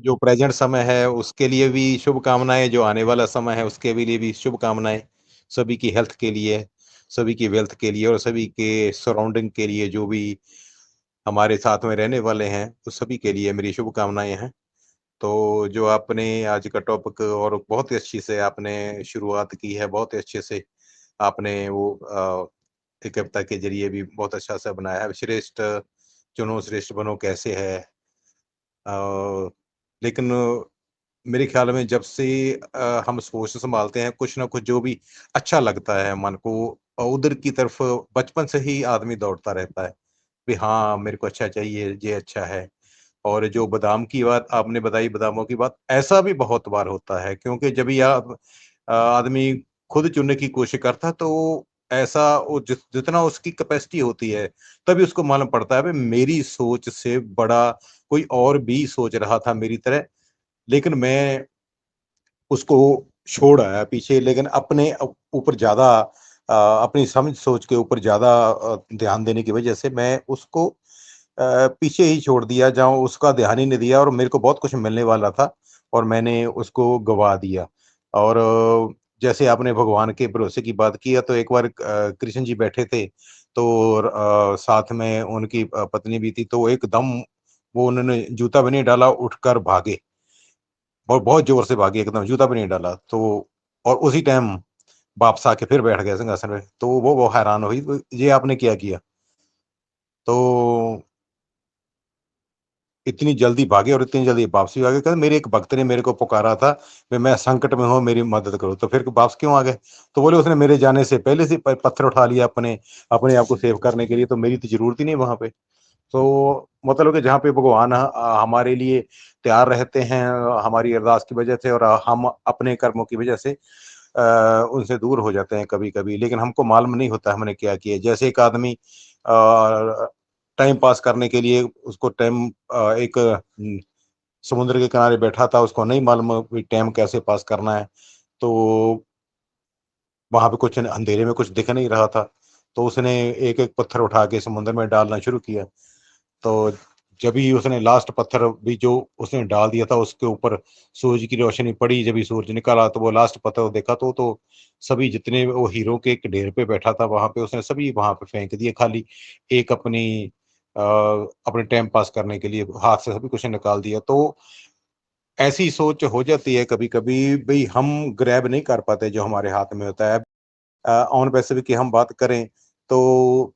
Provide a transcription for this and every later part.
जो प्रेज़ेंट समय है उसके लिए भी शुभकामनाएँ, जो आने वाला समय है उसके भी लिए भी शुभकामनाएँ। सभी की हेल्थ के लिए, सभी की वेल्थ के लिए और सभी के सराउंडिंग के लिए जो भी हमारे साथ में रहने वाले हैं, उस सभी के लिए मेरी शुभकामनाएँ हैं। तो जो आपने आज का टॉपिक और बहुत ही अच्छी से आपने शुरुआत की है, बहुत ही अच्छे से आपने वो एक कविता के ज़रिए भी बहुत अच्छा-सा बनाया है। श्रेष्ठ चुनो श्रेष्ठ बनो कैसे है। लेकिन मेरे ख़्याल में जब से हम होश सँभालते हैं, कुछ न कुछ जो भी अच्छा लगता है मन को उधर की तरफ बचपन से ही आदमी दौड़ता रहता है, कि हाँ, मेरे को अच्छा चाहिए, ये अच्छा है। और जो बादाम की बात आपने बताई, बादामों की बात, ऐसा भी बहुत बार होता है क्योंकि जब ये आदमी खुद चुनने की कोशिश करता है, तो ऐसा वो जितना उसकी कैपेसिटी होती है, तभी उसको मालूम पड़ता है, भई मेरी सोच से बड़ा कोई और भी सोच रहा था मेरी तरह, लेकिन मैं उसको छोड़ आया पीछे, लेकिन अपने ऊपर ज़्यादा अपनी समझ सोच के ऊपर ज़्यादा ध्यान देने की वजह से मैं उसको पीछे ही छोड़ दिया, जहाँ उसका ध्यान ही नहीं दिया और मेरे को बहुत कुछ मिलने वाला था और मैंने उसको गँवा दिया। और जैसे आपने भगवान के भरोसे की बात की है, तो एक बार कृष्ण जी बैठे थे, तो साथ में उनकी पत्नी भी थी, तो एकदम वो उन्होंने जूता भी नहीं डाला, उठकर भागे। और बहुत ज़ोर से भागे एकदम, जूता भी नहीं डाला। तो और उसी टाइम वापस आके फिर बैठ गए सिंहासन पे। तो वो हैरान हुई, तो ये आपने क्या किया? तो इतनी जल्दी भागे और इतनी जल्दी वापसी आ गए, कहते मेरे एक भक्त ने मेरे को पुकारा था कि मैं संकट में हूँ, मेरी मदद करो। तो फिर वापस क्यों आ गए? तो बोले उसने मेरे जाने से पहले से पत्थर उठा लिया अपने अपने आप को सेव करने के लिए, तो मेरी तो ज़रूरत ही नहीं वहाँ पे। तो मतलब कि जहाँ पे भगवान हमारे लिए तैयार रहते हैं, हमारी अरदास की वजह से और हम अपने कर्मों की वजह से उनसे दूर हो जाते हैं कभी-कभी, लेकिन हमको मालूम नहीं होता हमने क्या किया। जैसे एक आदमी टाइम पास करने के लिए उसको एक समुद्र के किनारे बैठा था, उसको नहीं मालूम कि टाइम कैसे पास करना है। तो वहाँ पे कुछ अंधेरे में कुछ दिख नहीं रहा था, तो उसने एक-एक पत्थर उठा के समुद्र में डालना शुरू किया। तो जब ही उसने लास्ट पत्थर भी जो उसने डाल दिया था, उसके ऊपर सूरज की रोशनी पड़ी, जब ही सूरज निकला तो वो लास्ट पत्थर देखा, तो सभी जितने वो हीरो के एक ढेर पे बैठा था वहाँ पे, उसने सभी वहाँ पे फेंक दिए, खाली एक अपने टाइम पास करने के लिए हाथ से सभी कुछ निकाल दिया। तो ऐसी सोच हो जाती है कभी-कभी, भई हम ग्रैब नहीं कर पाते जो हमारे हाथ में होता है। ऑन पैसिफिक की हम बात करें, तो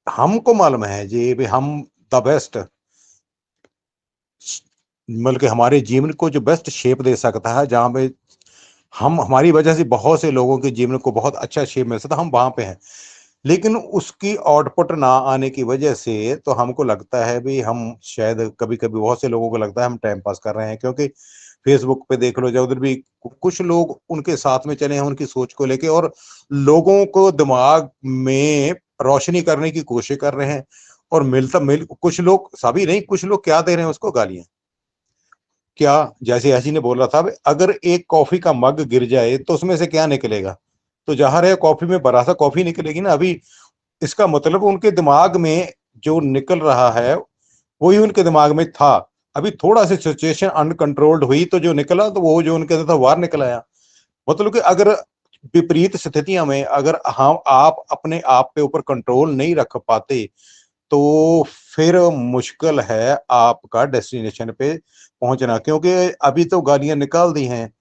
हमको मालूम है जी, भई हम द बेस्ट मतलब कि हमारे जीवन को जो बेस्ट शेप दे सकता है, जहाँ पे हम हमारी वजह से बहुत से लोगों के जीवन को बहुत अच्छा शेप मिल सकता है, हम वहाँ पे हैं। लेकिन उसकी आउटपुट ना आने की वजह से तो हमको लगता है भी हम शायद कभी-कभी बहुत से लोगों को लगता है हम टाइम पास कर रहे हैं, क्योंकि फेसबुक पे देख लो या उधर भी कुछ लोग उनके साथ में चले हैं उनकी सोच को लेके और लोगों को दिमाग में रोशनी करने की कोशिश कर रहे हैं और मिलता मिल कुछ लोग सभी नहीं, कुछ लोग क्या दे रहे हैं उसको गालियाँ। क्या जैसे ऐसी ने बोला था अगर एक कॉफ़ी का मग गिर जाए तो उसमें से क्या निकलेगा? तो ज़ाहिर है कॉफ़ी में भरा-सा कॉफ़ी निकलेगी ना। अभी इसका मतलब उनके दिमाग में जो निकल रहा है, वही उनके दिमाग में था। अभी थोड़ा-सा सिचुएशन अनकंट्रोल्ड हुई तो जो निकला तो वो जो उनके अंदर था बाहर निकल आया। मतलब कि अगर विपरीत स्थितियों में अगर हम आप अपने आप पे ऊपर कंट्रोल नहीं रख पाते, तो फिर मुश्किल है आपका डेस्टिनेशन पे पहुँचना, क्योंकि अभी तो गालियाँ निकाल दी हैं,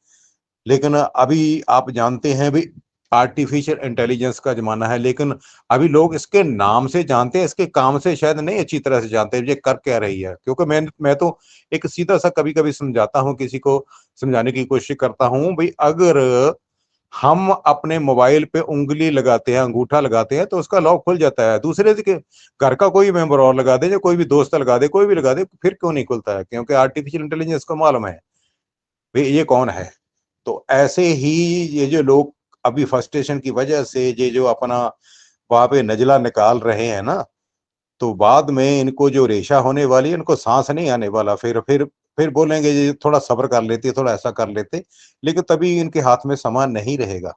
लेकिन अभी आप जानते हैं भी आर्टिफ़िशियल इंटेलिजेंस का ज़माना है, लेकिन अभी लोग इसके नाम से जानते हैं, इसके काम से शायद नहीं अच्छी तरह से जानते हैं, ये कर क्या रही है? क्योंकि मैं तो एक सीधा-सा कभी-कभी समझाता हूँ, किसी को समझाने की कोशिश करता हूँ, भई अगर हम अपने मोबाइल पे उँगली लगाते हैं, अंगूठा लगाते हैं, तो उसका लॉक खुल जाता है। दूसरे के घर का कोई मेंबर और लगा दे या कोई भी दोस्त लगा दे, कोई भी लगा दे, फिर क्यों नहीं खुलता है? क्योंकि आर्टिफ़िशियल इंटेलिजेंस को मालूम है, भई ये कौन है? तो ऐसे ही ये जो लोग अभी फ्रस्ट्रेशन की वजह से ये जो अपना वहाँ पे नज़ला निकाल रहे हैं ना, तो बाद में इनको जो रेशा होने वाली है, इनको साँस नहीं आने वाला। फिर बोलेंगे ये थोड़ा सब्र कर लेते, थोड़ा ऐसा कर लेते, लेकिन तभी इनके हाथ में सामान नहीं रहेगा।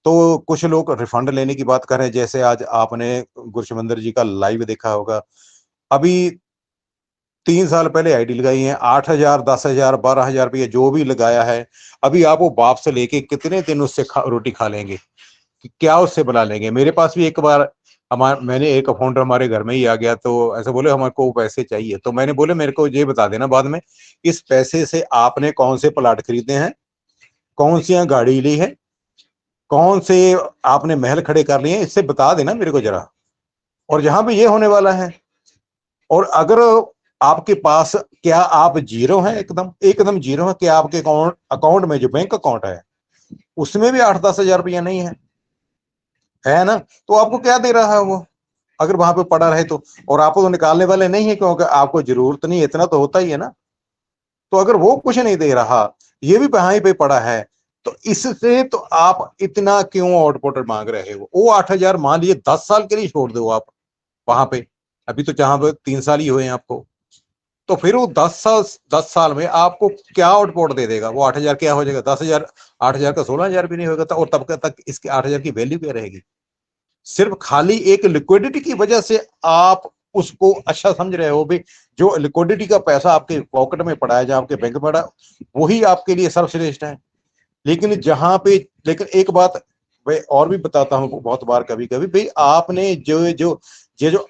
तो कुछ लोग रिफंड लेने की बात कर रहे हैं, जैसे आज आपने गुरशविंदर जी का लाइव देखा होगा। अभी 3 साल पहले आईडी लगाई है, 8,000, 10,000, 12,000 रुपये जो भी लगाया है, अभी आप वो बाप से लेके कितने दिन उससे रोटी खा लेंगे, क्या उससे बना लेंगे। मेरे पास भी एक बार मैंने एक फाउंडर हमारे घर में ही आ गया, तो ऐसे बोले हमारे को पैसे चाहिए, तो मैंने बोले मेरे को ये बता देना बाद में, इस पैसे से आपने कौन से प्लाट खरीदे हैं, कौन सी गाड़ी ली है, कौन से आपने महल खड़े कर लिए हैं, इससे बता देना मेरे को जरा। और जहां पे ये होने वाला है, और अगर आपके पास, क्या आप जीरो हैं, एकदम एकदम जीरो है, क्या आपके अकाउंट अकाउंट में जो बैंक अकाउंट है उसमें भी 8-10 हजार रुपया नहीं है ना, तो आपको क्या दे रहा है वो, अगर वहां पे पड़ा रहे तो। और आपको तो निकालने वाले नहीं है, क्योंकि आपको जरूरत नहीं, इतना तो होता ही है ना। तो अगर वो कुछ नहीं दे रहा, ये भी वहीं पे पड़ा है, तो इससे तो आप इतना क्यों आउटपुट मांग रहे हो। वो 8,000 मान लीजिए 10 साल के लिए छोड़ दो आप वहां पे, अभी तो जहां पे 3 साल ही हुए हैं आपको, तो फिर वो 10 साल में आपको क्या आउटपुट दे देगा। वो 8,000 क्या हो जाएगा, 10,000, 8,000 का 16,000 भी नहीं होगा, और तब तक इसके 8,000 की वैल्यू क्या रहेगी। सिर्फ खाली एक लिक्विडिटी की वजह से आप उसको अच्छा समझ रहे हो भी, जो लिक्विडिटी का पैसा आपके पॉकेट में पड़ा है, जहां आपके बैंक में पड़ा है, वही आपके लिए सर्वश्रेष्ठ है। लेकिन जहां पे, लेकिन एक बात भाई और भी बताता हूँ बहुत बार, कभी कभी भाई आपने जो जो ये जो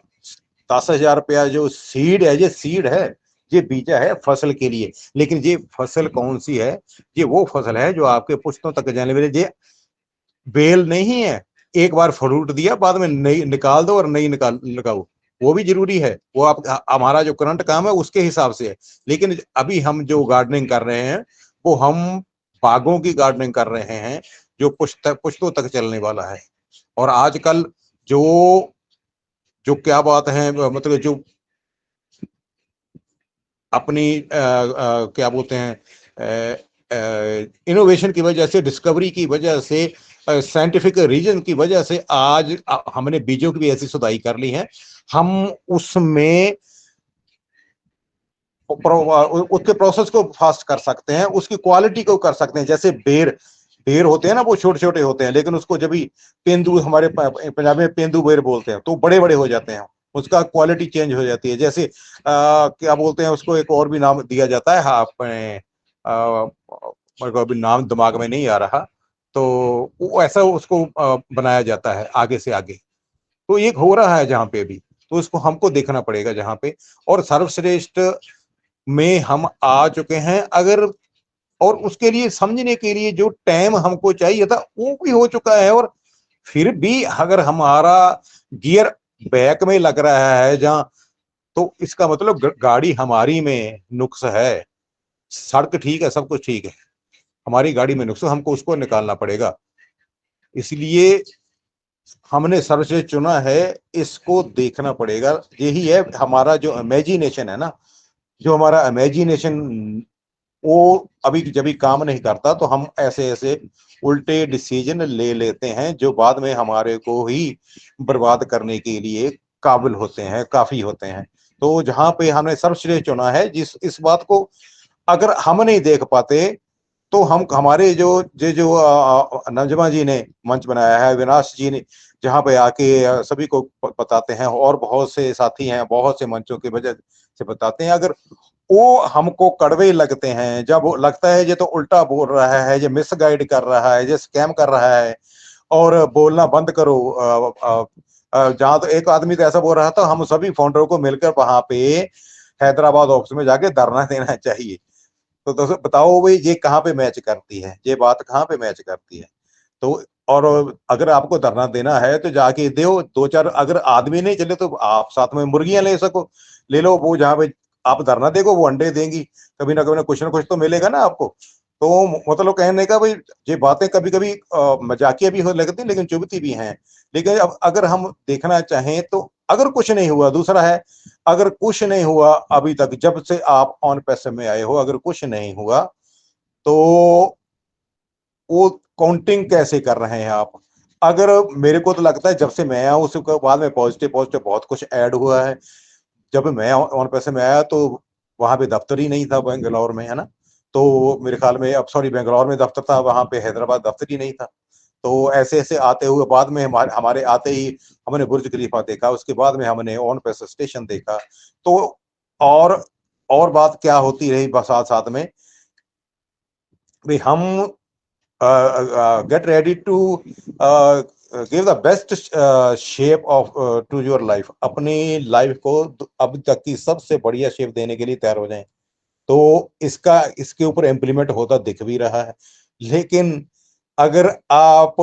10,000 रुपया जो सीड है, ये सीड है, ये बीजा है फसल के लिए। लेकिन ये फसल कौन सी है, ये वो फसल है जो आपके पुश्तों तक जाने वाले, ये बेल नहीं है। एक बार फ्रूट दिया, बाद में नई निकाल दो और नई निकाल लगाओ, वो भी जरूरी है। वो आप, हमारा जो करंट काम है उसके हिसाब से है। लेकिन अभी हम जो गार्डनिंग कर रहे हैं, वो हम बागों की गार्डनिंग कर रहे हैं, जो पुश्तों तक चलने वाला है। और आजकल जो जो क्या बात है, मतलब जो अपनी क्या बोलते हैं, इनोवेशन की वजह से, डिस्कवरी की वजह से, साइंटिफिक रीजन की वजह से आज हमने बीजों की भी ऐसी सुधाई कर ली है। हम उसमें उसके प्रोसेस को फास्ट कर सकते हैं, उसकी क्वालिटी को कर सकते हैं। जैसे बेर बेर होते हैं ना, वो छोटे छोटे होते हैं, लेकिन उसको जब भी पेंदू, हमारे पंजाब में पेंदू बेर बोलते हैं, तो बड़े बड़े हो जाते हैं, उसका क्वालिटी चेंज हो जाती है। जैसे क्या बोलते हैं उसको, एक और भी नाम दिया जाता है, हाँ अपने मेरे को अभी नाम दिमाग में नहीं आ रहा, तो वो ऐसा उसको बनाया जाता है आगे से आगे। तो एक हो रहा है जहाँ पे भी, तो उसको हमको देखना पड़ेगा जहाँ पे। और सर्वश्रेष्ठ में हम आ चुके हैं अगर, और उसके लिए समझने के लिए जो टाइम हमको चाहिए था वो भी हो चुका है। और फिर भी अगर हमारा गियर बैक में लग रहा है जहां, तो इसका मतलब गाड़ी हमारी में नुक्स है। सड़क ठीक है, सब कुछ ठीक है, हमारी गाड़ी में नुक्स, हमको उसको निकालना पड़ेगा। इसलिए हमने सर्वश्रेष्ठ चुना है, इसको देखना पड़ेगा। यही है हमारा जो इमेजिनेशन है ना, जो हमारा इमेजिनेशन, वो अभी जब भी काम नहीं करता, तो हम ऐसे ऐसे उल्टे डिसीजन ले लेते हैं, जो बाद में हमारे को ही बर्बाद करने के लिए काबिल होते हैं, काफी होते हैं। तो जहां पे हमने सर्वश्रेष्ठ चुना है, जिस इस बात को अगर हम नहीं देख पाते, तो हम, हमारे जो जो नजमा जी ने मंच बनाया है, विनाश जी ने जहाँ पे आके सभी को बताते हैं, और बहुत से साथी हैं, बहुत से मंचों की वजह से बताते हैं, अगर वो हमको कड़वे लगते हैं, जब लगता है ये तो उल्टा बोल रहा है, ये मिस गाइड कर रहा है, ये स्कैम कर रहा है, और बोलना बंद करो। जहां तो एक आदमी तो ऐसा बोल रहा था, हम सभी फाउंडरों को मिलकर वहां पे हैदराबाद ऑफिस में जाके धरना देना चाहिए। तो दोस्तों बताओ भाई, ये कहाँ पे मैच करती है, ये बात कहाँ पे मैच करती है। तो और अगर आपको धरना देना है तो जाके दो, दो चार, अगर आदमी नहीं चले तो आप साथ में मुर्गियां ले सको, ले लो। वो जहाँ पे आप धरना देखो, वो अंडे देंगी, कभी ना कुछ ना कुछ तो मिलेगा ना आपको। तो मतलब कहने का भाई, ये बातें कभी कभी मजाकिया भी हो लगती हैं, लेकिन चुभती भी हैं। लेकिन अब अगर हम देखना चाहें, तो अगर कुछ नहीं हुआ, दूसरा है, अगर कुछ नहीं हुआ अभी तक, जब से आप ऑन पैसे में आए हो, अगर कुछ नहीं हुआ, तो वो काउंटिंग कैसे कर रहे हैं आप। अगर, मेरे को तो लगता है जब से मैं आया हूं, उसके बाद में पॉजिटिव पॉजिटिव बहुत कुछ ऐड हुआ है। जब मैं ऑन पैसे में आया, तो वहां पे दफ्तर ही नहीं था बेंगलोर में, है ना। तो मेरे ख्याल में, अब सॉरी, बेंगलोर में दफ्तर था, वहां पे हैदराबाद दफ्तर ही नहीं था। तो ऐसे ऐसे आते हुए, बाद में हमारे हमारे आते ही हमने बुर्ज खलीफा देखा, उसके बाद में हमने ऑन पैसा स्टेशन देखा। तो और और बात क्या होती रही साथ साथ में, भाई हम get ready to give the best shape of to your life, अपनी लाइफ को अब तक की सबसे बढ़िया शेप देने के लिए तैयार हो जाएं। तो इसका इसके ऊपर इम्प्लीमेंट होता दिख भी रहा है। लेकिन अगर आप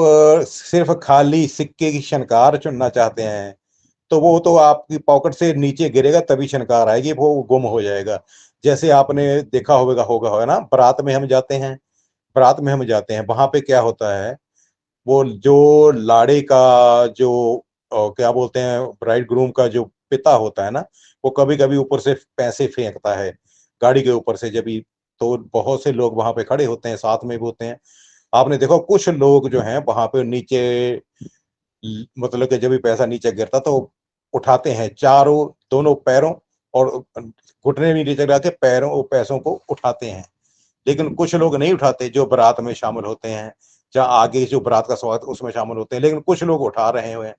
सिर्फ खाली सिक्के की शनकार चुनना चाहते हैं, तो वो तो आपकी पॉकेट से नीचे गिरेगा तभी शनकार आएगी, वो गुम हो जाएगा। जैसे आपने देखा होगा ना, बारात में हम जाते हैं, वहां पे क्या होता है, वो जो लाड़े का जो क्या बोलते हैं, ब्राइड ग्रूम का जो पिता होता है ना, वो कभी कभी ऊपर से पैसे फेंकता है गाड़ी के ऊपर से, जब भी। तो बहुत से लोग वहां पे खड़े होते हैं, साथ में भी होते हैं। आपने देखो कुछ लोग जो हैं वहां पे नीचे, मतलब कि जब भी पैसा नीचे गिरता तो उठाते हैं चारों, दोनों पैरों और घुटने भी नीचे गिरा के पैरों पैसों को उठाते हैं। लेकिन कुछ लोग नहीं उठाते, जो बारात में शामिल होते हैं, जहाँ आगे जो बारात का स्वागत उसमें शामिल होते हैं, लेकिन कुछ लोग उठा रहे हुए हैं,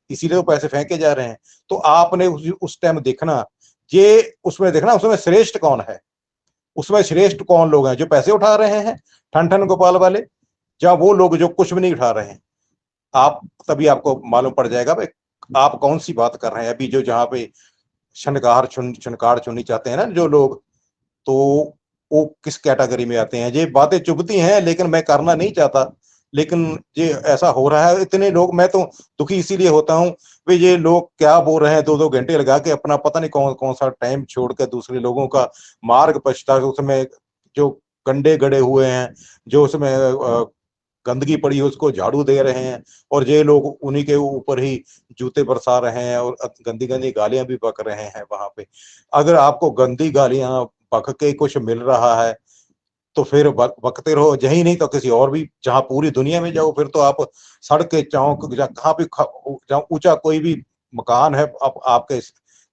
इसीलिए वो पैसे फेंके जा रहे हैं। तो आपने उस टाइम देखना, ये उसमें देखना उसमें श्रेष्ठ कौन है, उसमें श्रेष्ठ कौन लोग हैं, जो पैसे उठा रहे हैं ठन ठन गोपाल वाले, या वो लोग जो कुछ भी नहीं उठा रहे हैं। आप तभी आपको मालूम पड़ जाएगा भाई आप कौन सी बात कर रहे हैं। अभी जो जहाँ पे छनकार चुननी चाहते हैं ना जो लोग, तो वो किस कैटेगरी में आते हैं। ये बातें चुभती हैं लेकिन मैं करना नहीं चाहता, लेकिन ये ऐसा हो रहा है। इतने लोग, मैं तो दुखी इसीलिए होता हूँ वे ये लोग क्या बोल रहे हैं, 2-2 घंटे लगा के अपना पता नहीं कौन कौन सा टाइम छोड़ कर दूसरे लोगों का मार्ग पछता, उसमें जो कंडे गड़े हुए हैं, जो उसमें गंदगी पड़ी है उसको झाड़ू दे रहे हैं, और ये लोग उन्हीं के ऊपर ही जूते बरसा रहे हैं और गंदी गंदी गालियां भी बक रहे हैं वहां पे। अगर आपको गंदी गालियां बक के कुछ मिल रहा है तो फिर बकते रहो, यही नहीं तो किसी और भी, जहां पूरी दुनिया में जाओ, फिर तो आप सड़क के चौक, कहाँ भी जहाँ ऊंचा कोई भी मकान है आपके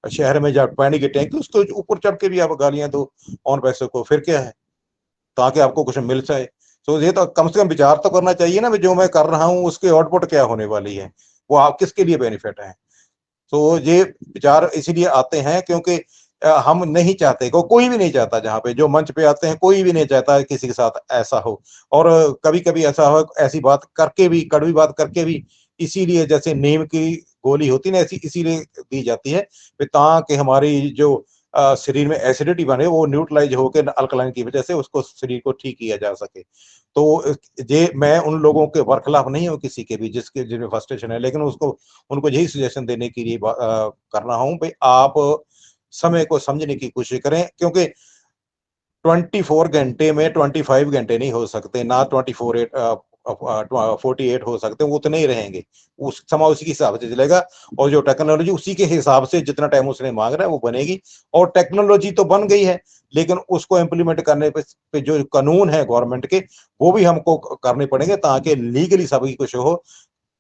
शहर में, जहाँ पानी की टैंकी, उसको ऊपर चढ़ के भी आप गालियां दो ऑन पैसे को, फिर क्या है, ताकि आपको कुछ मिल जाए। तो ये तो कम से कम विचार तो करना चाहिए ना, जो मैं कर रहा हूँ उसके आउटपुट क्या होने वाली है, वो आप किसके लिए बेनिफिट है। तो ये विचार इसीलिए आते हैं क्योंकि हम नहीं चाहते, कोई भी नहीं चाहता, जहाँ पे जो मंच पे आते हैं कोई भी नहीं चाहता किसी के साथ ऐसा हो। और कभी कभी ऐसा हो, ऐसी बात करके भी, कड़वी बात करके भी, इसीलिए जैसे नीम की गोली होती है ना, ऐसी इसीलिए दी जाती है ताकि हमारी जो शरीर में एसिडिटी बने वो न्यूट्रलाइज होकर अल्कलाइन की वजह से उसको शरीर को ठीक किया जा सके। तो ये मैं उन लोगों के बरखिलाफ नहीं हूँ किसी के भी जिसके जिनमें फ्रस्ट्रेशन है, लेकिन उसको उनको यही सजेशन देने के लिए कर रहा हूँ भाई आप समय को समझने की कोशिश करें, क्योंकि 24 घंटे में 25 घंटे नहीं हो सकते ना, 48 हो सकते हैं, वो उतने ही रहेंगे। उस समय उसी के हिसाब से चलेगा, और जो टेक्नोलॉजी उसी के हिसाब से जितना टाइम उसने मांग रहा है वो बनेगी। और टेक्नोलॉजी तो बन गई है, लेकिन उसको इम्प्लीमेंट करने पे जो कानून है गवर्नमेंट के, वो भी हमको करने पड़ेंगे ताकि लीगली सभी कुछ हो।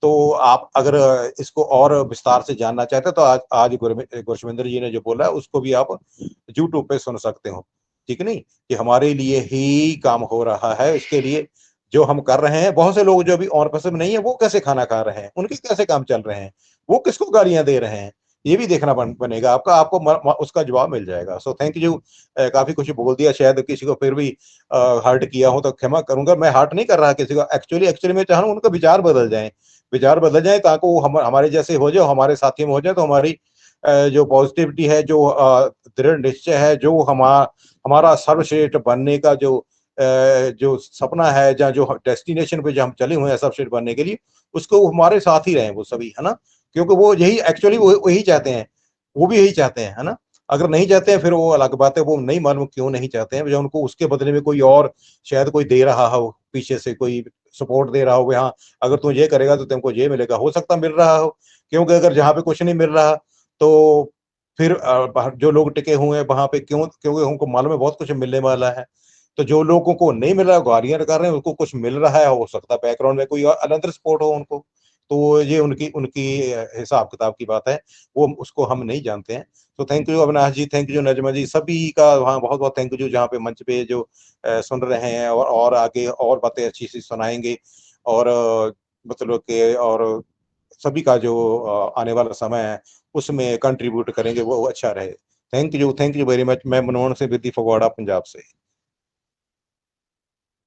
तो आप अगर इसको और विस्तार से जानना चाहते हैं तो आज आज गुरशविंदर जी ने जो बोला है उसको भी आप यूट्यूब पे सुन सकते हो, ठीक है नहीं, कि हमारे लिए ही काम हो रहा है। इसके लिए जो हम कर रहे हैं, बहुत से लोग जो अभी और पसंद नहीं है वो कैसे खाना खा रहे हैं, उनके कैसे काम चल रहे हैं, वो किसको गालियां दे रहे हैं, ये भी देखना बनेगा आपका, आपको उसका जवाब मिल जाएगा। So thank you. काफी कुछ बोल दिया, शायद किसी को फिर भी हर्ट किया हो तो क्षमा करूंगा। मैं हर्ट नहीं कर रहा किसी को, एक्चुअली एक्चुअली मैं चाह रहा हूँ उनका विचार बदल जाए ताकि वो हमारे जैसे हो जाए, हमारे साथी में हो जाए, तो हमारी जो पॉजिटिविटी है, जो दृढ़ निश्चय है, जो हमारा सर्वश्रेष्ठ बनने का जो सपना है, जहाँ जो डेस्टिनेशन पे जो हम चले हुए हैं सर्वश्रेष्ठ बनने के लिए, उसको हमारे साथ ही रहे वो सभी, है ना। क्योंकि वो यही एक्चुअली वो वही चाहते हैं, वो भी यही चाहते हैं, है ना। अगर नहीं चाहते हैं फिर वो अलग बात है, वो नहीं मालूम क्यों नहीं चाहते हैं, जो उनको उसके बदले में कोई और शायद कोई दे रहा हो, पीछे से कोई सपोर्ट दे रहा हो, हाँ अगर तू ये करेगा तो तुमको ये मिलेगा, हो सकता मिल रहा हो। क्योंकि अगर जहाँ पे कुछ नहीं मिल रहा तो फिर जो लोग टिके हुए हैं वहां पे क्यों, क्योंकि उनको मालूम है बहुत कुछ मिलने वाला है। तो जो लोगों को नहीं मिल रहा गालियां कर रहे हैं, उनको कुछ मिल रहा है, हो सकता है बैकग्राउंड में कोई अनदर सपोर्ट हो उनको। तो ये उनकी उनकी हिसाब किताब की बात है, वो उसको हम नहीं जानते हैं। तो thank you Avinash ji, thank you Najma ji, सभी का वहाँ बहुत बहुत थैंक यू जहाँ पे मंच पे जो सुन रहे हैं, और आगे और बातें अच्छी सी सुनाएंगे। और मतलब के और सभी का जो आने वाला समय है उसमें कंट्रीब्यूट करेंगे, वो अच्छा रहे। Thank you very much. मैं मनमोहन सिंह विद्दी फगवाड़ा पंजाब से।